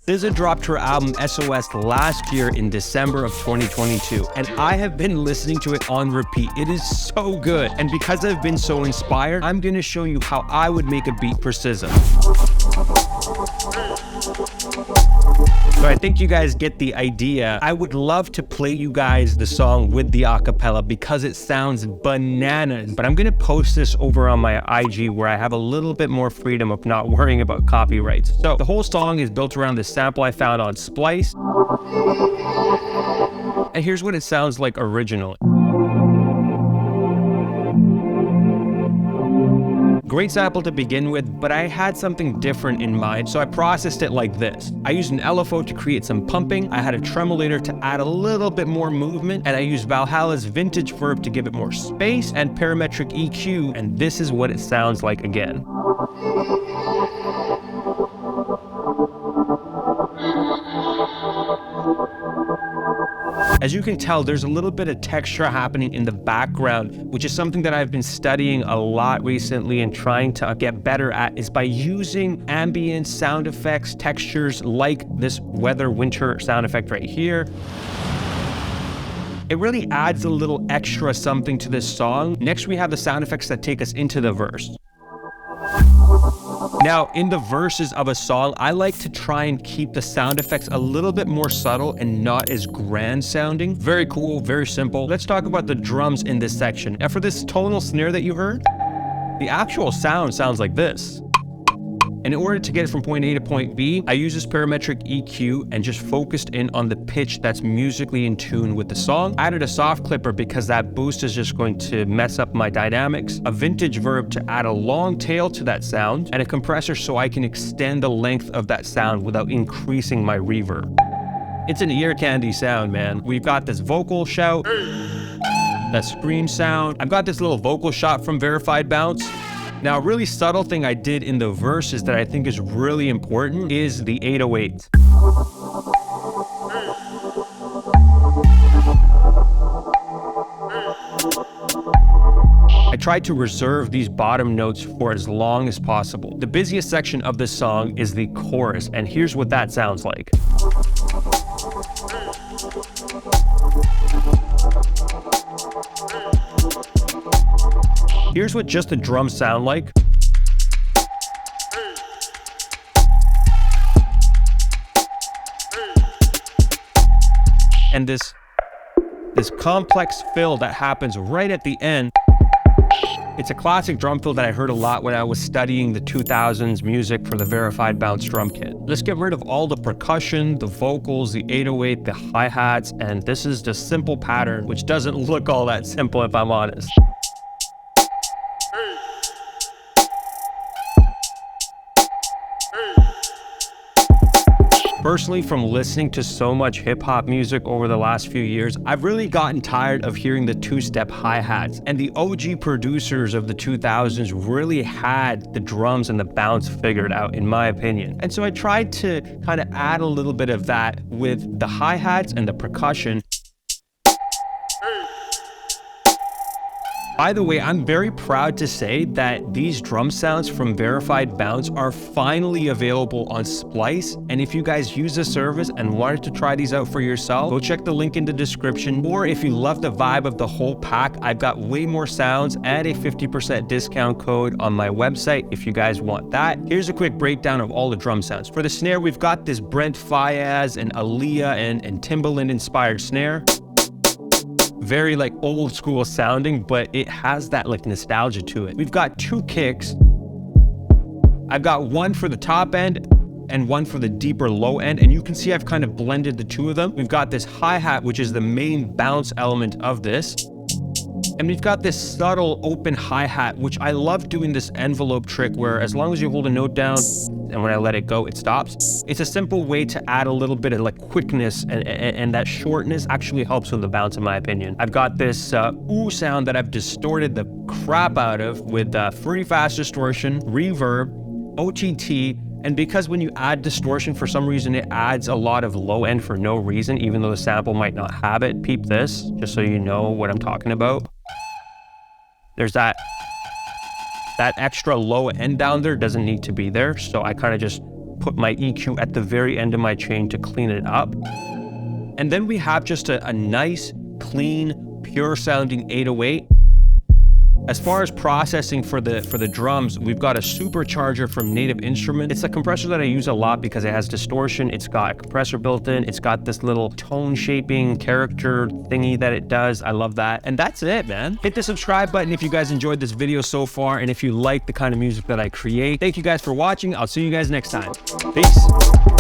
SZA dropped her album SOS last year in December of 2022, and I have been listening to it on repeat. It is so good, and because I've been so inspired, I'm gonna show you how I would make a beat for SZA. So I think you guys get the idea. I would love to play you guys the song with the acapella because it sounds bananas, but I'm gonna post this over on my IG where I have a little bit more freedom of not worrying about copyrights. So the whole song is built around this sample I found on Splice. And here's what it sounds like originally. Great sample to begin with, but I had something different in mind, so I processed it like this. I used an LFO to create some pumping, I had a tremolator to add a little bit more movement, and I used Valhalla's vintage verb to give it more space, and parametric EQ, and this is what it sounds like again. As you can tell, there's a little bit of texture happening in the background, which is something that I've been studying a lot recently and trying to get better at, is by using ambient sound effects, textures like this weather winter sound effect right here. It really adds a little extra something to this song. Next, we have the sound effects that take us into the verse. Now, in the verses of a song, I like to try and keep the sound effects a little bit more subtle and not as grand sounding. Very cool, very simple. Let's talk about the drums in this section. And for this tonal snare that you heard, the actual sound sounds like this. And in order to get it from point A to point B, I use this parametric EQ and just focused in on the pitch that's musically in tune with the song. I added a soft clipper because that boost is just going to mess up my dynamics, a vintage verb to add a long tail to that sound, and a compressor so I can extend the length of that sound without increasing my reverb. It's an ear candy sound, man. We've got this vocal shout, that scream sound. I've got this little vocal shot from Verified Bounce. Now, a really subtle thing I did in the verses that I think is really important is the 808. I tried to reserve these bottom notes for as long as possible. The busiest section of this song is the chorus, and here's what that sounds like. Here's what just the drums sound like. And this complex fill that happens right at the end. It's a classic drum fill that I heard a lot when I was studying the 2000s music for the Verified Bounce drum kit. Let's get rid of all the percussion, the vocals, the 808, the hi-hats, and this is the simple pattern, which doesn't look all that simple if I'm honest. Personally, from listening to so much hip-hop music over the last few years, I've really gotten tired of hearing the two-step hi-hats, and the OG producers of the 2000s really had the drums and the bounce figured out, in my opinion. And so I tried to kind of add a little bit of that with the hi-hats and the percussion. By the way, I'm very proud to say that these drum sounds from Verified Bounce are finally available on Splice. And if you guys use the service and wanted to try these out for yourself, go check the link in the description. Or if you love the vibe of the whole pack, I've got way more sounds and a 50% discount code on my website if you guys want that. Here's a quick breakdown of all the drum sounds. For the snare, we've got this Brent Faiyaz and Aaliyah and Timbaland inspired snare. Very like old school sounding, but it has that like nostalgia to it. We've got two kicks. I've got one for the top end and one for the deeper low end, and you can see I've kind of blended the two of them. We've got this hi-hat, which is the main bounce element of this. And we've got this subtle open hi-hat, which I love doing this envelope trick where as long as you hold a note down and when I let it go, it stops. It's a simple way to add a little bit of like quickness and that shortness actually helps with the bounce in my opinion. I've got this ooh sound that I've distorted the crap out of with free fast distortion, reverb, OTT, and because when you add distortion, for some reason, it adds a lot of low end for no reason, even though the sample might not have it. Peep this, just so you know what I'm talking about. There's that extra low end down there doesn't need to be there. So I kind of just put my EQ at the very end of my chain to clean it up. And then we have just a nice, clean, pure sounding 808. As far as processing for the drums, we've got a supercharger from Native Instruments. It's a compressor that I use a lot because it has distortion. It's got a compressor built in. It's got this little tone shaping character thingy that it does. I love that. And that's it, man. Hit the subscribe button if you guys enjoyed this video so far and if you like the kind of music that I create. Thank you guys for watching. I'll see you guys next time. Peace.